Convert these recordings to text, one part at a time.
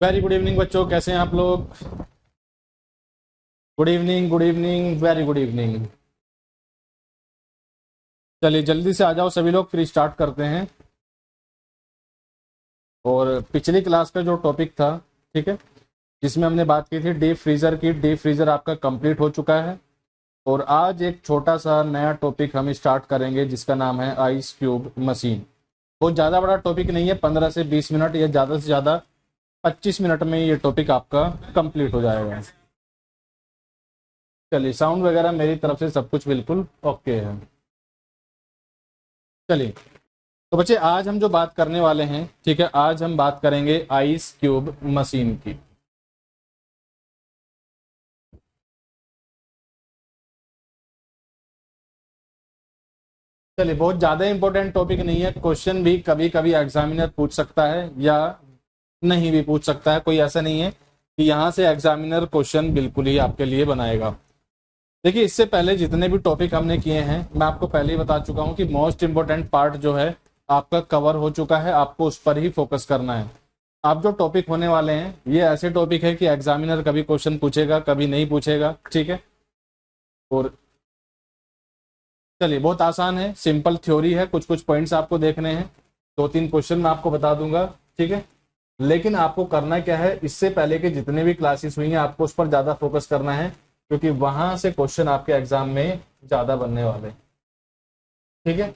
Very good evening बच्चों, कैसे हैं आप लोग? Good evening, good evening, very good evening. चलिए जल्दी से आ जाओ सभी लोग, फिर स्टार्ट करते हैं। और पिछली क्लास का जो टॉपिक था, ठीक है, जिसमें हमने बात की थी डीप फ्रीजर की, डीप फ्रीजर आपका कंप्लीट हो चुका है। और आज एक छोटा सा नया टॉपिक हम स्टार्ट करेंगे जिसका नाम है आइस क्यूब मशीन। बहुत ज़्यादा बड़ा टॉपिक नहीं है, 15 से 20 मिनट या ज़्यादा से ज़्यादा 25 मिनट में ये टॉपिक आपका कंप्लीट हो जाएगा। चलिए, साउंड वगैरह मेरी तरफ से सब कुछ बिल्कुल ओके है। चलिए, तो बच्चे आज हम जो बात करने वाले हैं, ठीक है, आज हम बात करेंगे आइस क्यूब मशीन की। चलिए, बहुत ज्यादा इंपॉर्टेंट टॉपिक नहीं है, क्वेश्चन भी कभी कभी एग्जामिनर पूछ सकता है या नहीं भी पूछ सकता है। कोई ऐसा नहीं है कि यहाँ से एग्जामिनर क्वेश्चन बिल्कुल ही आपके लिए बनाएगा। देखिए, इससे पहले जितने भी टॉपिक हमने किए हैं, मैं आपको पहले ही बता चुका हूँ कि मोस्ट इंपॉर्टेंट पार्ट जो है आपका कवर हो चुका है, आपको उस पर ही फोकस करना है। आप जो टॉपिक होने वाले हैं ये ऐसे टॉपिक है कि एग्जामिनर कभी क्वेश्चन पूछेगा, कभी नहीं पूछेगा, ठीक है। और चलिए, बहुत आसान है, सिंपल थ्योरी है, कुछ कुछ पॉइंट्स आपको देखने हैं, 2-3 क्वेश्चन मैं आपको बता दूंगा, ठीक है। लेकिन आपको करना क्या है, इससे पहले के जितने भी क्लासेस हुई हैं आपको उस पर ज्यादा फोकस करना है, क्योंकि वहां से क्वेश्चन आपके एग्जाम में ज्यादा बनने वाले हैं, ठीक है।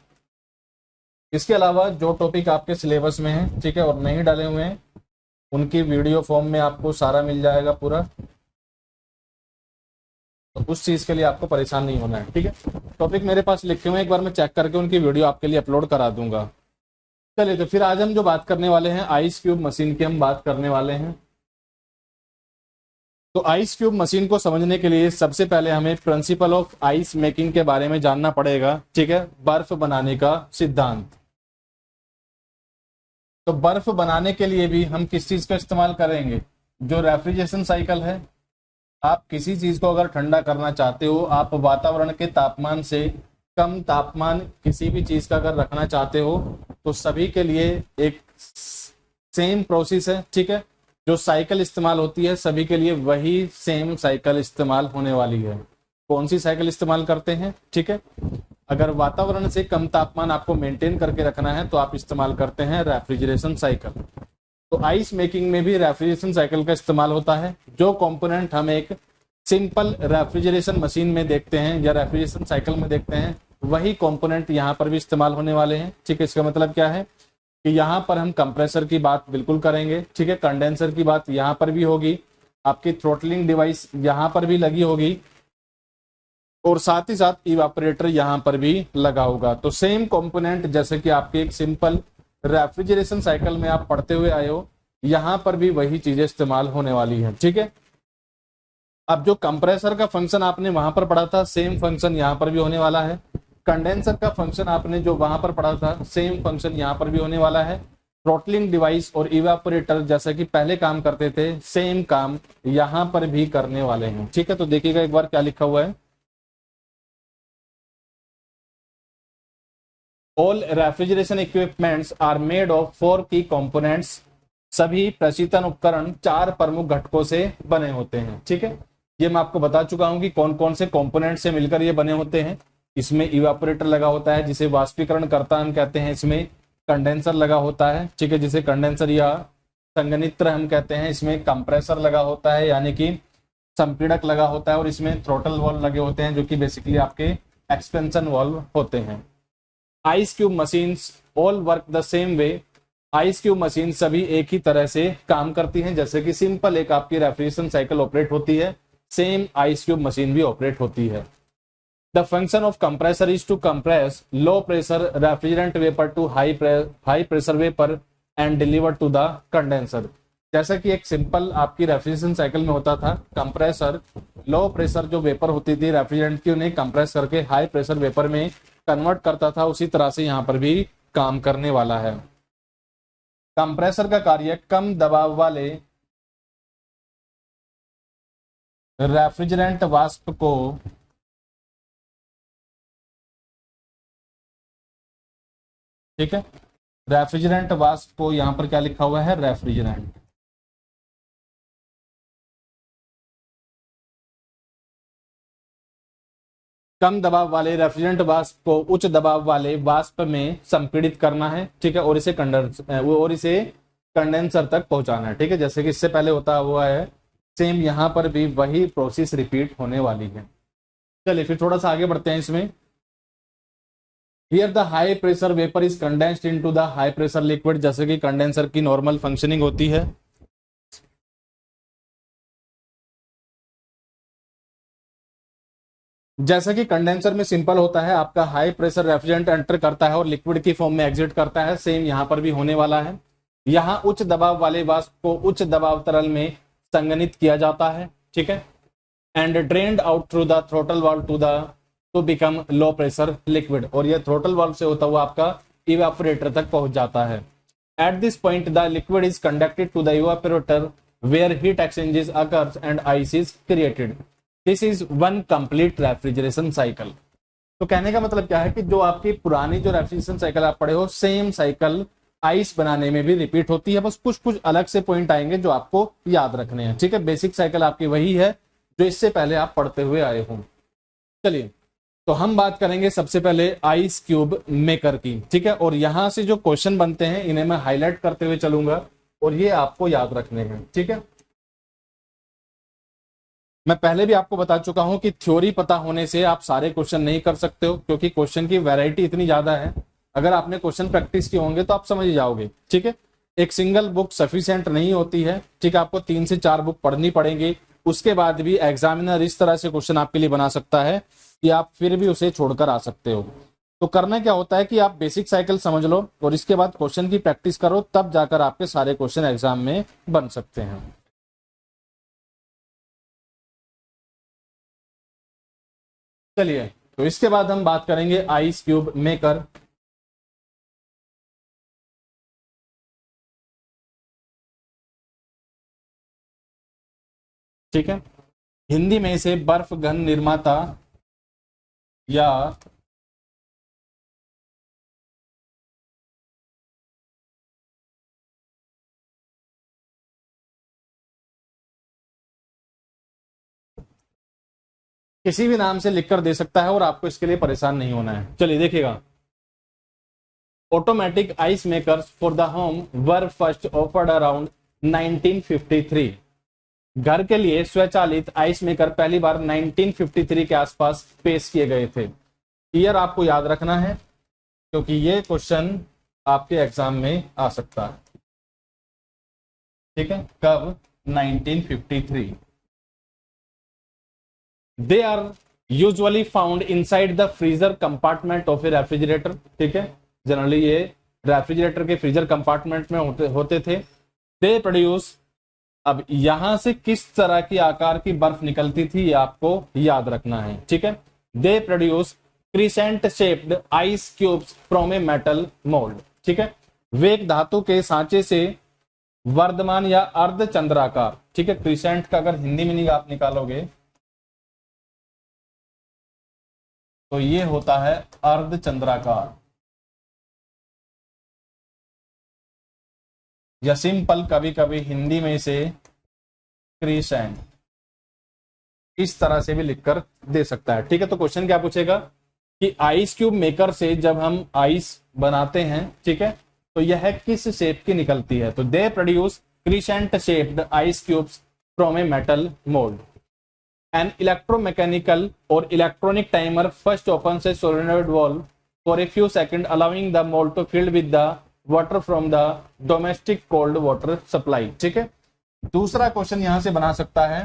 इसके अलावा जो टॉपिक आपके सिलेबस में है, ठीक है, और नहीं डाले हुए हैं, उनकी वीडियो फॉर्म में आपको सारा मिल जाएगा पूरा। तो उस चीज के लिए आपको परेशान नहीं होना है, ठीक है। टॉपिक मेरे पास लिखे हुए हैं, एक बार मैं चेक करके उनकी वीडियो आपके लिए अपलोड करा दूंगा। चलिए, तो फिर आज हम जो बात करने वाले हैं आइस क्यूब मशीन की हम बात करने वाले हैं। तो आइस क्यूब मशीन को समझने के लिए सबसे पहले हमें प्रिंसिपल ऑफ आइस मेकिंग के बारे में जानना पड़ेगा, ठीक है, बर्फ बनाने का सिद्धांत। तो बर्फ बनाने के लिए भी हम किस चीज का इस्तेमाल करेंगे? जो रेफ्रिजरेशन साइकिल है। आप किसी चीज को अगर ठंडा करना चाहते हो, आप वातावरण के तापमान से कम तापमान किसी भी चीज का अगर रखना चाहते हो, तो सभी के लिए एक सेम प्रोसेस है, ठीक है। जो साइकिल इस्तेमाल होती है सभी के लिए वही सेम साइकिल इस्तेमाल होने वाली है। कौन सी साइकिल इस्तेमाल करते हैं, ठीक है। अगर वातावरण से कम तापमान आपको मेंटेन करके रखना है तो आप इस्तेमाल करते हैं रेफ्रिजरेशन साइकिल। तो आइस मेकिंग में भी रेफ्रिजरेशन साइकिल का इस्तेमाल होता है। जो कंपोनेंट हम एक सिंपल रेफ्रिजरेशन मशीन में देखते हैं या रेफ्रिजरेशन साइकिल में देखते हैं, वही कंपोनेंट यहाँ पर भी इस्तेमाल होने वाले हैं, ठीक है। इसका मतलब क्या है कि यहाँ पर हम कंप्रेसर की बात बिल्कुल करेंगे, ठीक है, कंडेंसर की बात यहाँ पर भी होगी, आपकी थ्रोटलिंग डिवाइस यहाँ पर भी लगी होगी, और साथ ही साथ इवापोरेटर यहाँ पर भी लगा होगा। तो सेम कंपोनेंट जैसे कि आपके एक सिंपल रेफ्रिजरेशन साइकिल में आप पढ़ते हुए आए हो, यहाँ पर भी वही चीजें इस्तेमाल होने वाली हैं, ठीक है। अब जो कंप्रेसर का फंक्शन आपने वहां पर पढ़ा था, सेम फंक्शन यहाँ पर भी होने वाला है। कंडेंसर का फंक्शन आपने जो वहां पर पढ़ा था, सेम फंक्शन यहाँ पर भी होने वाला है। थ्रोटलिंग डिवाइस और इवापोरेटर जैसा कि पहले काम करते थे, सेम काम यहाँ पर भी करने वाले हैं, ठीक है। तो देखिएगा एक बार क्या लिखा हुआ है। All refrigeration equipments are made of 4 की कंपोनेंट्स। सभी प्रशीतन उपकरण 4 प्रमुख घटकों से बने होते हैं, ठीक है। ये मैं आपको बता चुका हूं कि कौन कौन से कंपोनेंट से मिलकर ये बने होते हैं। इसमें इवापोरेटर लगा होता है जिसे वाष्पीकरण करता हम कहते हैं, इसमें कंडेंसर लगा होता है, ठीक है, जिसे कंडेंसर या संघनित्र हम कहते हैं, इसमें कंप्रेसर लगा होता है यानी कि संपीड़क लगा होता है, और इसमें थ्रोटल वॉल्व लगे होते हैं जो कि बेसिकली आपके एक्सपेंशन वॉल्व होते हैं। Ice cube machines all work the same way. Ice cube machine सभी एक ही तरह से काम करती हैं, जैसे कि सिंपल एक आपकी रेफ्रिजरेशन साइकिल ऑपरेट होती है, सेम आइस क्यूब मशीन भी ऑपरेट होती है। The function of compressor is to compress low pressure refrigerant vapour to high pressure vapour and deliver to the condenser. जैसा कि एक सिंपल आपकी रेफ्रिजरेशन साइकिल में होता था, कंप्रेसर लो प्रेशर जो वेपर होती थी रेफ्रिजरेंट की, उन्हें कंप्रेस करके हाई प्रेशर वेपर में कन्वर्ट करता था, उसी तरह से यहाँ पर भी काम करने वाला है। कंप्रेसर का कार्य कम दबाव वाले रेफ्रिजरेंट वाष्प को, ठीक है, रेफ्रिजरेंट वाष्प को, यहाँ पर क्या लिखा हुआ है, रेफ्रिजरेंट, कम दबाव वाले रेफ्रिजरेंट वाष्प को उच्च दबाव वाले वाष्प में संपीड़ित करना है, ठीक है, और इसे कंडेंसर तक पहुंचाना है, ठीक है, जैसे कि इससे पहले होता हुआ है, सेम यहां पर भी वही प्रोसेस रिपीट होने वाली है। चलिए फिर थोड़ा सा आगे बढ़ते हैं इसमें। Here the high pressure vapour is condensed into the high pressure liquid, जैसे कि कंडेंसर की नॉर्मल फंक्शनिंग होती है। जैसा कि कंडेंसर में सिंपल होता है, आपका हाई प्रेशर रेफ्रिजरेंट एंटर करता है और लिक्विड की फॉर्म में एग्जिट करता है, सेम यहां पर भी होने वाला है। यहां उच्च दबाव वाले वाष्प को उच्च दबाव तरल में संघनित किया जाता है, ठीक है, and drained out through the throttle valve to become low pressure liquid, और यह थ्रोटल वाल्व से होता हुआ आपका इवेपोरेटर तक पहुंच जाता है। At this point the liquid is conducted to the evaporator where heat exchanges occurs and ice is created. This is one complete refrigeration cycle. तो कहने का मतलब क्या है कि जो आपकी पुरानी जो रेफ्रिजरेशन साइकिल आप पढ़े हो, सेम साइकिल आइस बनाने में भी रिपीट होती है, बस कुछ कुछ अलग से पॉइंट आएंगे जो आपको याद रखने हैं, ठीक है। बेसिक साइकिल आपकी वही है जो इससे पहले आप पढ़ते हुए आए हो। चलिए तो हम बात करेंगे सबसे पहले आइस क्यूब मेकर की, ठीक है, और यहां से जो क्वेश्चन बनते हैं इन्हें मैं हाईलाइट करते हुए चलूंगा और ये आपको याद रखने हैं, ठीक है। मैं पहले भी आपको बता चुका हूं कि थ्योरी पता होने से आप सारे क्वेश्चन नहीं कर सकते हो, क्योंकि क्वेश्चन की वैरायटी इतनी ज्यादा है। अगर आपने क्वेश्चन प्रैक्टिस किए होंगे तो आप समझ जाओगे, ठीक है। एक सिंगल बुक सफिशिएंट नहीं होती है, ठीक है, आपको 3 से 4 बुक पढ़नी पड़ेंगी। उसके बाद भी एग्जामिनर इस तरह से क्वेश्चन आपके लिए बना सकता है कि आप फिर भी उसे छोड़कर आ सकते हो। तो करना क्या होता है कि आप बेसिक साइकिल समझ लो और इसके बाद क्वेश्चन की प्रैक्टिस करो, तब जाकर आपके सारे क्वेश्चन एग्जाम में बन सकते हैं। चलिए तो इसके बाद हम बात करेंगे आइस क्यूब मेकर। ठीक है, हिंदी में इसे बर्फ घन निर्माता या किसी भी नाम से लिखकर दे सकता है और आपको इसके लिए परेशान नहीं होना है। चलिए देखिएगा, automatic ice makers for the home were first offered around 1953। घर के लिए स्वचालित आइस मेकर पहली बार 1953 के आसपास पेश किए गए थे। ईयर आपको याद रखना है क्योंकि ये क्वेश्चन आपके एग्जाम में आ सकता है, ठीक है। कब? 1953। They are usually found inside the freezer compartment of a refrigerator, ठीक है, जनरली ये रेफ्रिजरेटर के फ्रीजर कंपार्टमेंट में होते थे। दे प्रोड्यूस, अब यहां से किस तरह की आकार की बर्फ निकलती थी ये आपको याद रखना है, ठीक है। दे produce crescent shaped ice cubes from a metal mould, ठीक है, वे एक धातु के सांचे से वर्धमान या अर्ध चंद्राकार, ठीक है। क्रिसेंट का अगर हिंदी मीनिंग आप निकालोगे तो ये होता है अर्ध चंद्राकार या सिंपल कभी कभी हिंदी में इसे क्रिसेंट इस तरह से भी लिखकर दे सकता है, ठीक है। तो क्वेश्चन क्या पूछेगा कि आइस क्यूब मेकर से जब हम आइस बनाते हैं, ठीक है, तो यह किस शेप की निकलती है। तो they produce crescent shaped ice cubes from a metal mould. An electromechanical और electronic timer first opens solenoid valve for a few second allowing the mould to filled with the water from the domestic cold water supply, ठीक है। दूसरा question यहां से बना सकता है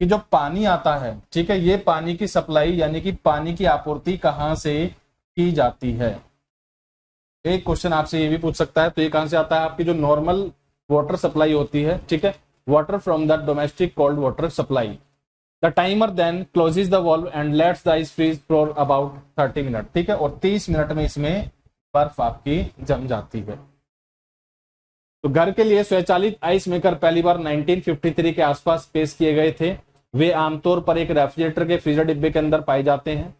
कि जो पानी आता है, ठीक है, ये पानी की सप्लाई यानी कि पानी की आपूर्ति कहां से की जाती है। एक क्वेश्चन आपसे ये भी पूछ सकता है, तो ये कहां से आता है, आपकी जो नॉर्मल वाटर सप्लाई होती है, ठीक है, water from the domestic cold water supply. The timer then closes the valve and lets the ice freeze for about 30 minute, ठीक है, और 30 मिनट में इसमें बर्फ आपकी जम जाती है। तो घर के लिए स्वचालित आइस मेकर पहली बार 1953 के आसपास पेश किए गए थे। वे आमतौर पर एक रेफ्रिजरेटर के फ्रीजर डिब्बे के अंदर पाए जाते हैं।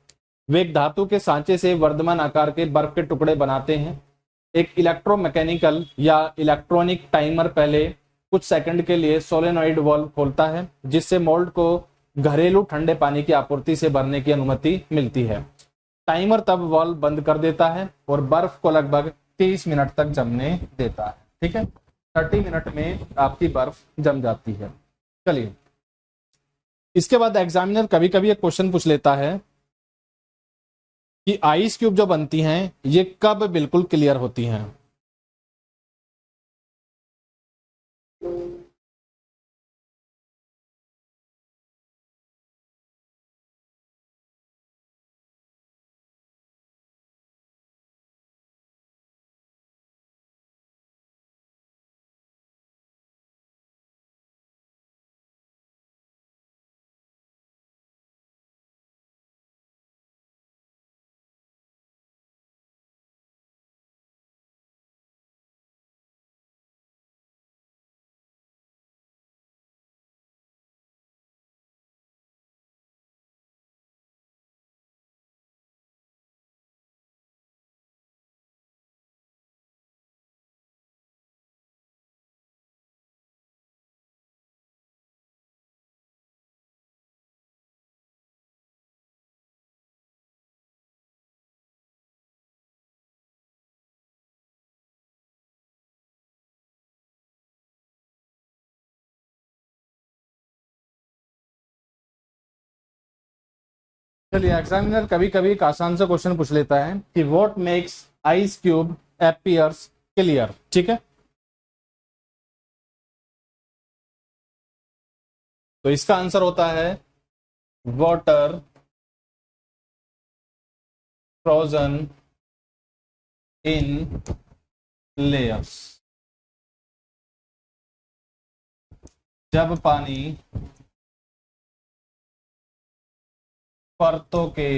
वे एक धातु के सांचे से वर्धमान आकार के बर्फ के टुकड़े बनाते हैं। एक इलेक्ट्रोमैकेनिकल या इलेक्ट्रॉनिक टाइमर पहले कुछ सेकंड के लिए सोलेनॉइड वॉल्व खोलता है, जिससे मोल्ड को घरेलू ठंडे पानी की आपूर्ति से भरने की अनुमति मिलती है। टाइमर तब वाल्व बंद कर देता है और बर्फ को लगभग 30 मिनट तक जमने देता है। ठीक है, 30 मिनट में आपकी बर्फ जम जाती है। चलिए, इसके बाद एग्जामिनर कभी कभी एक क्वेश्चन पूछ लेता है कि आइस क्यूब जो बनती हैं ये कब बिल्कुल क्लियर होती हैं। चलिए, एग्जामिनर कभी कभी एक आसान सा क्वेश्चन पूछ लेता है कि what makes ice cube appears clear. ठीक है, तो इसका आंसर होता है वाटर फ्रोजन इन लेयर्स। जब पानी परतों के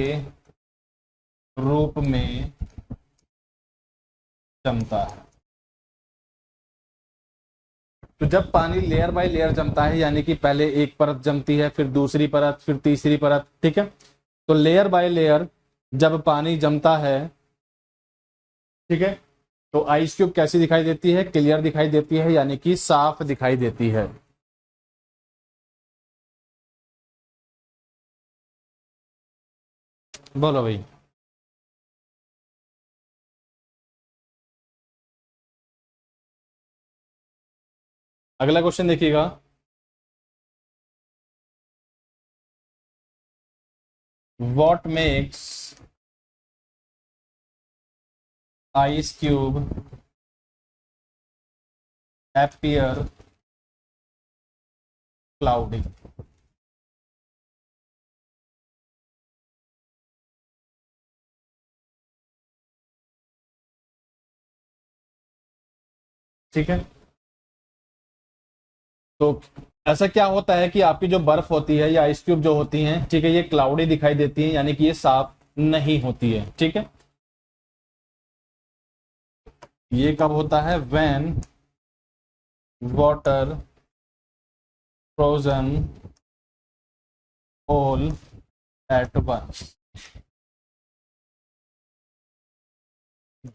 रूप में जमता है। तो जब पानी लेयर बाय लेयर जमता है, यानी कि पहले एक परत जमती है, फिर दूसरी परत, फिर तीसरी परत। ठीक है, तो लेयर बाय लेयर जब पानी जमता है, ठीक है, तो आइस क्यूब कैसी दिखाई देती है? क्लियर दिखाई देती है, यानी कि साफ दिखाई देती है। बोलो भाई। अगला क्वेश्चन देखिएगा। What makes ice cube appear cloudy? ठीक है, तो ऐसा क्या होता है कि आपकी जो बर्फ होती है या आइस क्यूब जो होती हैं, ठीक है, ये क्लाउडी दिखाई देती है, यानी कि ये साफ नहीं होती है। ठीक है, ये कब होता है? When water frozen all at once.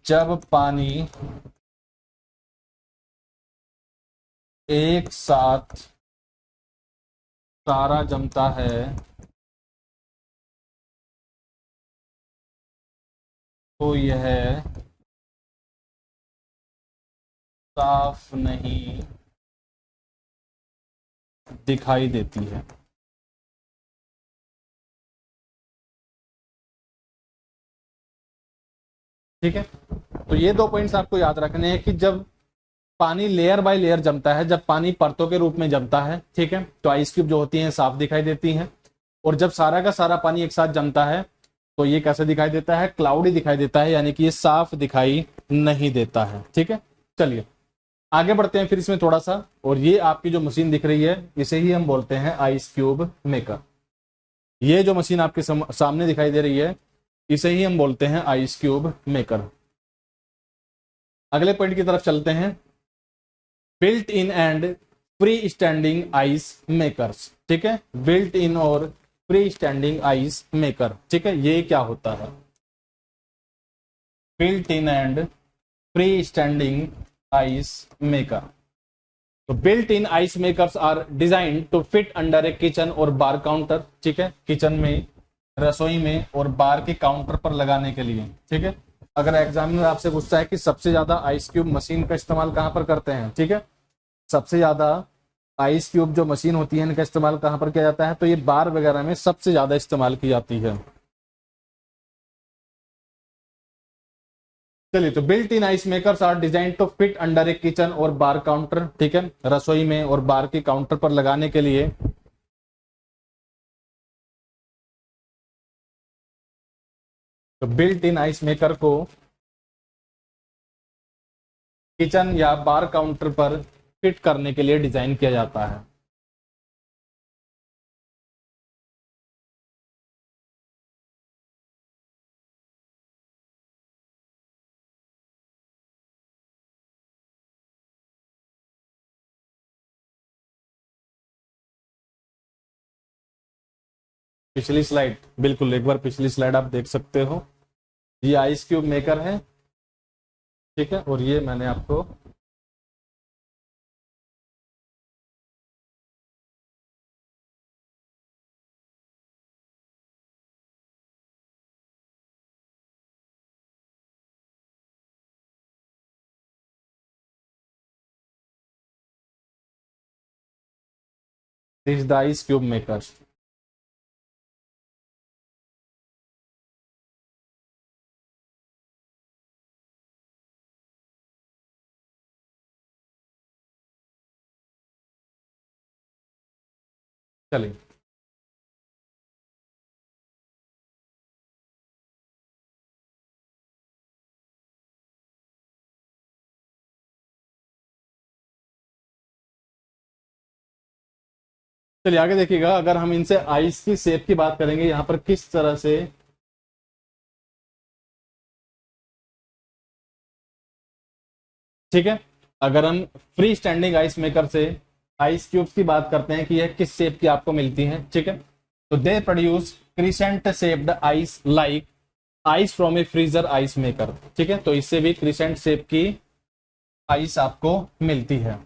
जब पानी एक साथ सारा जमता है तो यह साफ नहीं दिखाई देती है। ठीक है, तो ये दो पॉइंट्स आपको याद रखने हैं कि जब पानी लेयर बाय लेयर जमता है, जब पानी परतों के रूप में जमता है, ठीक है, तो आइस क्यूब जो होती हैं साफ दिखाई देती हैं। और जब सारा का सारा पानी एक साथ जमता है तो ये कैसे दिखाई देता है? क्लाउडी दिखाई देता है, यानी कि ये साफ दिखाई नहीं देता है। ठीक है, चलिए आगे बढ़ते हैं फिर इसमें थोड़ा सा। और ये आपकी जो मशीन दिख रही है इसे ही हम बोलते हैं आइस क्यूब मेकर। ये जो मशीन आपके सामने दिखाई दे रही है इसे ही हम बोलते हैं आइस क्यूब मेकर। अगले पॉइंट की तरफ चलते हैं। Built in and free standing ice makers. ठीक है, बिल्ट इन और फ्री स्टैंडिंग आइस मेकर। ठीक है, ये क्या होता है? Built in and free standing ice maker. तो built in ice makers are design to fit under a kitchen और बार काउंटर, ठीक है, किचन में, रसोई में और बार के काउंटर पर लगाने के लिए, ठीक है। अगर एग्जामिनर आपसे पूछता है कि सबसे ज्यादा आइस क्यूब मशीन का इस्तेमाल कहां पर करते हैं, ठीक है, सबसे ज्यादा आइस क्यूब जो मशीन होती है इनका इस्तेमाल कहां पर किया जाता है, तो ये बार वगैरह में सबसे ज्यादा इस्तेमाल की जाती है। चलिए, तो built in ice makers are design to fit under a kitchen और बार काउंटर, ठीक है, रसोई में और बार के काउंटर पर लगाने के लिए। तो बिल्ट इन आइस मेकर को किचन या बार काउंटर पर फिट करने के लिए डिजाइन किया जाता है। पिछली स्लाइड, बिल्कुल एक बार पिछली स्लाइड आप देख सकते हो। ये आइस क्यूब मेकर है, ठीक है, और ये मैंने आपको this the ice cube maker. चलिए, चलिए आगे देखिएगा। अगर हम इनसे आइस की शेप की बात करेंगे, यहां पर किस तरह से, ठीक है, अगर हम फ्री स्टैंडिंग आइस मेकर से आइस क्यूब्स की बात करते हैं कि यह किस शेप की आपको मिलती है, ठीक है, तो they produce crescent shaped ice like ice from A freezer ice maker, ठीक है, तो इससे भी क्रिसेंट शेप की आइस आपको मिलती है।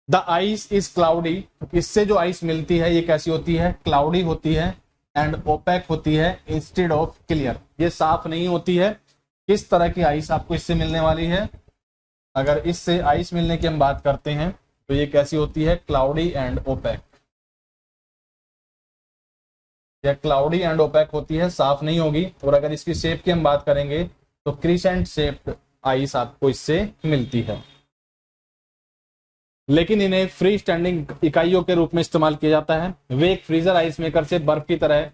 द आइस इज क्लाउडी, इससे जो आइस मिलती है ये कैसी होती है, क्लाउडी होती है एंड ओपेक होती है इंस्टेड ऑफ क्लियर, ये साफ नहीं होती है। किस तरह की आइस आपको इससे मिलने वाली है, अगर इससे आइस मिलने की हम बात करते हैं तो ये कैसी होती है, क्लाउडी एंड ओपेक, या क्लाउडी एंड ओपेक होती है, साफ नहीं होगी। और अगर इसकी शेप की हम बात करेंगे तो क्रिसेंट शेप्ड आइस आपको इससे मिलती है। लेकिन इन्हें फ्री स्टैंडिंग इकाइयों के रूप में इस्तेमाल किया जाता है। वे एक फ्रीजर आइस मेकर से बर्फ की तरह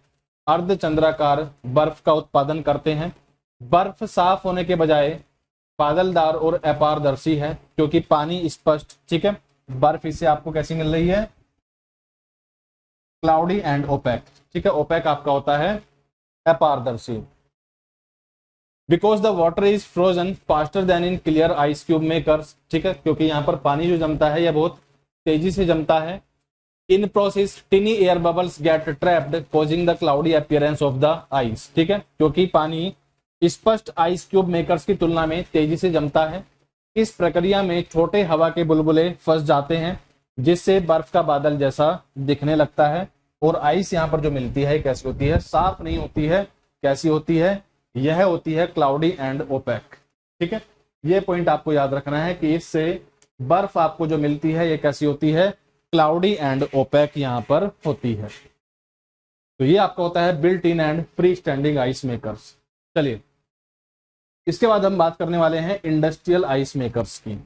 अर्धचंद्राकार बर्फ का उत्पादन करते हैं। बर्फ साफ होने के बजाय बादलदार और अपारदर्शी है क्योंकि पानी स्पष्ट, ठीक है, बर्फ इससे आपको कैसी मिल रही है, क्लाउडी एंड ओपेक, ठीक है, ओपेक आपका होता है अपारदर्शी। Because the water is frozen faster then in clear ice cube makers, ठीक है, क्योंकि यहाँ पर पानी जो जमता है यह बहुत तेजी से जमता है। In process टिनी air bubbles gate trapped causing the cloudy appearance of the ice, ठीक है, क्योंकि पानी स्पष्ट आइस क्यूब मेकर्स की तुलना में तेजी से जमता है। इस प्रक्रिया में छोटे हवा के बुलबुले फंस जाते हैं जिससे बर्फ का बादल जैसा दिखने लगता है। और आइस यहाँ पर जो मिलती है कैसी होती है, साफ नहीं होती है, कैसी होती है, यह होती है क्लाउडी एंड ओपेक, ठीक है। यह पॉइंट आपको याद रखना है कि इससे बर्फ आपको जो मिलती है ये कैसी होती है, क्लाउडी एंड ओपेक यहां पर होती है। तो ये आपका होता है built in and free standing ice makers. चलिए, इसके बाद हम बात करने वाले हैं इंडस्ट्रियल आइस मेकर्स की।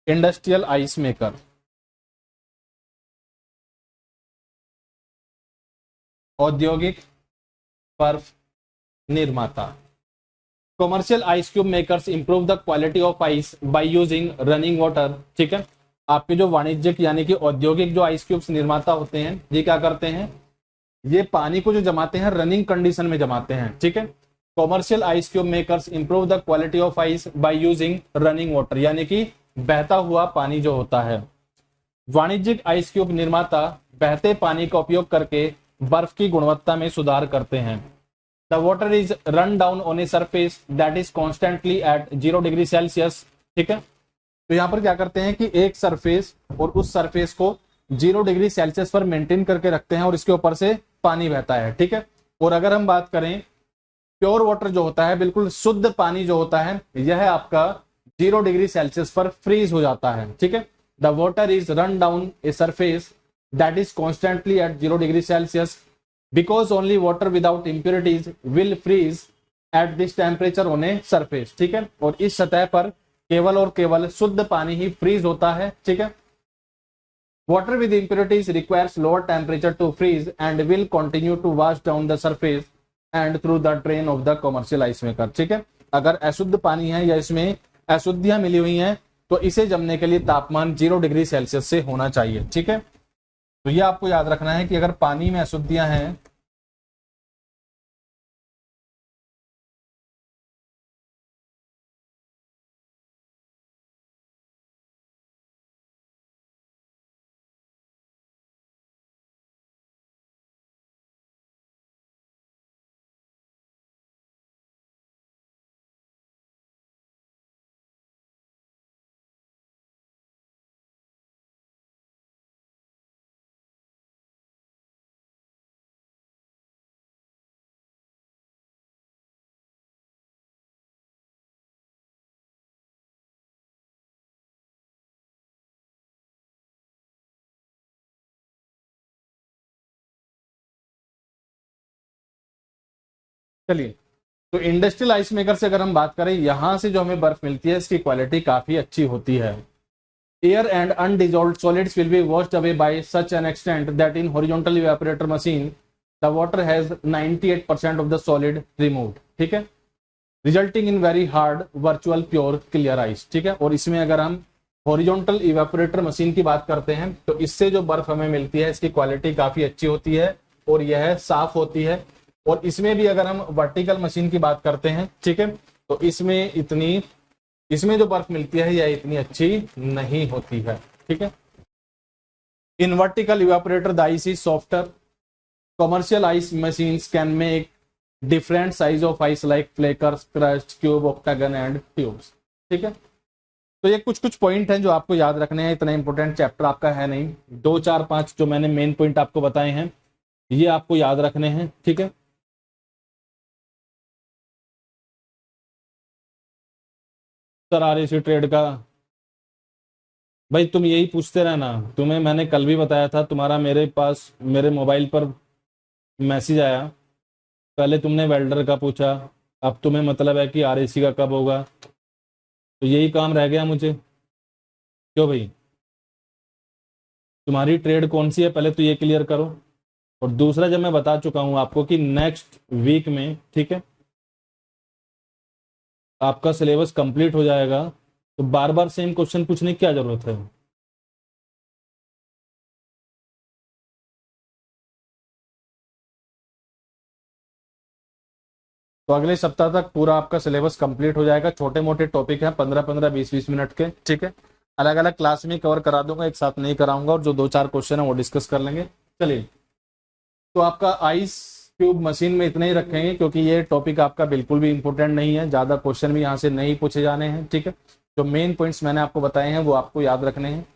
इंडस्ट्रियल आइस मेकर, औद्योगिक बर्फ निर्माता। Commercial ice cube makers improve the quality of ice by using running water, ठीक है। आपके जो वाणिज्यिक यानी कि औद्योगिक जो आइस क्यूब्स निर्माता होते हैं ये क्या करते हैं, ये पानी को जो जमाते हैं रनिंग कंडीशन में जमाते हैं, ठीक है। Commercial ice cube makers improve the quality of ice by using running water, यानी कि बहता हुआ पानी जो होता है। वाणिज्यिक आइस क्यूब निर्माता बहते पानी का उपयोग करके बर्फ की गुणवत्ता में सुधार करते हैं। The water is run down on a surface that is constantly at 0 degree Celsius. ठीक है, तो यहाँ पर क्या करते हैं कि एक सरफेस और उस सरफेस को 0 डिग्री सेल्सियस पर मेंटेन करके रखते हैं और इसके ऊपर से पानी बहता है। ठीक है, और अगर हम बात करें प्योर वाटर जो होता है, बिल्कुल शुद्ध पानी जो होता है, यह आपका 0 डिग्री सेल्सियस पर फ्रीज हो जाता है। ठीक है, the water is run down a surface that is constantly at 0 degree Celsius because only water without impurities will freeze at this temperature on a surface. ठीक है, और इस सतह पर केवल और केवल शुद्ध पानी ही फ्रीज होता है। ठीक है, water with impurities requires lower temperature to freeze and will continue to wash down the surface and through the drain of the commercial ice maker। ठीक है, अगर अशुद्ध पानी है या इसमें अशुद्धियां मिली हुई हैं तो इसे जमने के लिए तापमान 0 डिग्री सेल्सियस से होना चाहिए। ठीक है, तो ये आपको याद रखना है कि अगर पानी में अशुद्धियां हैं चलिए, तो इंडस्ट्रियल आइस मेकर से अगर हम बात करें, यहां से जो हमें बर्फ मिलती है इसकी क्वालिटी काफी अच्छी होती है। Air and undissolved solids will be washed away by such an extent that in horizontal evaporator machine the water has 98% of the solid removed. ठीक है, resulting in very hard virtual pure clear ice. ठीक है, और इसमें अगर हम horizontal evaporator machine की बात करते हैं तो इससे जो बर्फ हमें मिलती है इसकी क्वालिटी काफी अच्छी होती है और यह साफ होती है। और इसमें भी अगर हम वर्टिकल मशीन की बात करते हैं, ठीक है, तो इसमें जो बर्फ मिलती है यह इतनी अच्छी नहीं होती है। ठीक है, in vertical evaporator the ice is softer. Commercial ice machines can make different size of ice like flakers, crust, cube, octagon and tubes. ठीक है, तो ये कुछ पॉइंट हैं जो आपको याद रखने हैं। इतना इंपॉर्टेंट चैप्टर आपका है नहीं, 2 4 5 जो मैंने मेन पॉइंट आपको बताए हैं ये आपको याद रखने हैं। ठीक है, सर आरएसी ट्रेड का भाई तुम यही पूछते रहना, तुम्हें मैंने कल भी बताया था, तुम्हारा मेरे पास मेरे मोबाइल पर मैसेज आया, पहले तुमने वेल्डर का पूछा, अब तुम्हें मतलब है कि आरएसी का कब होगा, तो यही काम रह गया मुझे। क्यों भाई, तुम्हारी ट्रेड कौन सी है पहले तो ये क्लियर करो। और दूसरा, जब मैं बता चुका हूं आपको कि नेक्स्ट वीक में, ठीक है, आपका सिलेबस कंप्लीट हो जाएगा, तो बार बार सेम क्वेश्चन पूछने की क्या जरूरत है। तो अगले सप्ताह तक पूरा आपका सिलेबस कंप्लीट हो जाएगा। छोटे मोटे टॉपिक हैं 15-15 20-20 मिनट के। ठीक है, अलग अलग क्लास में कवर करा दूंगा, एक साथ नहीं कराऊंगा, और जो 2 4 क्वेश्चन है वो डिस्कस कर लेंगे। चलिए, तो आपका आइस क्यूब मशीन में इतना ही रखेंगे क्योंकि ये टॉपिक आपका बिल्कुल भी इंपॉर्टेंट नहीं है, ज्यादा क्वेश्चन भी यहाँ से नहीं पूछे जाने हैं। ठीक है, जो मेन पॉइंट्स मैंने आपको बताए हैं वो आपको याद रखने हैं।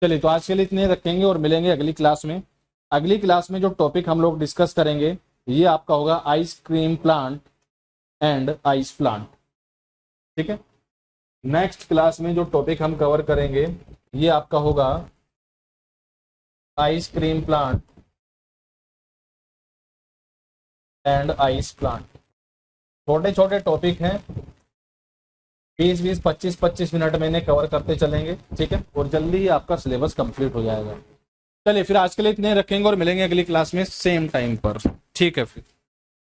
चलिए, तो आज के लिए इतने रखेंगे और मिलेंगे अगली क्लास में। अगली क्लास में जो टॉपिक हम लोग डिस्कस करेंगे ये आपका होगा ice cream plant and ice plant. ठीक है, नेक्स्ट क्लास में जो टॉपिक हम कवर करेंगे ये आपका होगा ice cream plant and ice plant. छोटे छोटे टॉपिक हैं, 20-20 25-25 मिनट में इन्हें कवर करते चलेंगे। ठीक है, और जल्दी ही आपका सिलेबस कंप्लीट हो जाएगा। चलिए, फिर आज के लिए इतने रखेंगे और मिलेंगे अगली क्लास में सेम टाइम पर। ठीक है फिर।